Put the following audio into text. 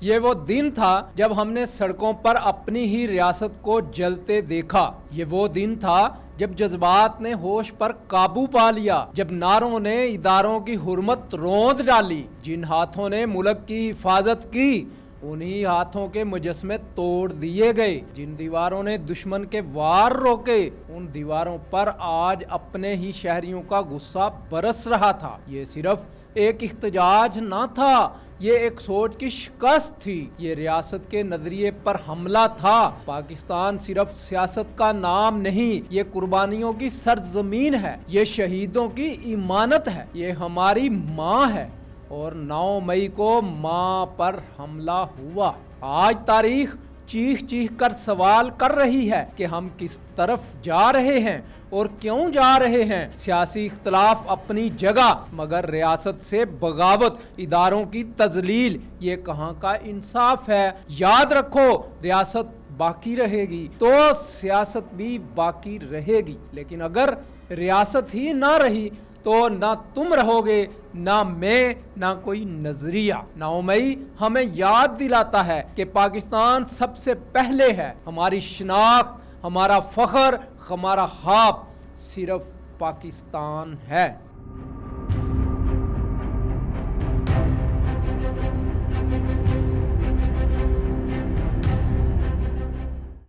یہ وہ دن تھا جب ہم نے سڑکوں پر اپنی ہی ریاست کو جلتے دیکھا۔ یہ وہ دن تھا جب جذبات نے ہوش پر قابو پا لیا، جب نعروں نے اداروں کی حرمت روند ڈالی۔ جن ہاتھوں نے ملک کی حفاظت کی، انہی ہاتھوں کے مجسمے توڑ دیے گئے۔ جن دیواروں نے دشمن کے وار روکے، ان دیواروں پر آج اپنے ہی شہریوں کا غصہ برس رہا تھا۔ یہ صرف ایک احتجاج نہ تھا، یہ ایک سوچ کی شکست تھی، یہ ریاست کے نظریے پر حملہ تھا۔ پاکستان صرف سیاست کا نام نہیں، یہ قربانیوں کی سرزمین ہے، یہ شہیدوں کی امانت ہے، یہ ہماری ماں ہے۔ اور 9 مئی کو ماں پر حملہ ہوا۔ آج تاریخ چیخ چیخ کر سوال کر رہی ہے کہ ہم کس طرف جا رہے ہیں اور کیوں جا رہے ہیں۔ سیاسی اختلاف اپنی جگہ، مگر ریاست سے بغاوت، اداروں کی تذلیل، یہ کہاں کا انصاف ہے۔ یاد رکھو، ریاست باقی رہے گی تو سیاست بھی باقی رہے گی، لیکن اگر ریاست ہی نہ رہی تو نہ تم رہو گے، نہ میں، نہ کوئی نظریہ۔ 9 مئی ہمیں یاد دلاتا ہے کہ پاکستان سب سے پہلے ہے۔ ہماری شناخت، ہمارا فخر، ہمارا خواب صرف پاکستان ہے۔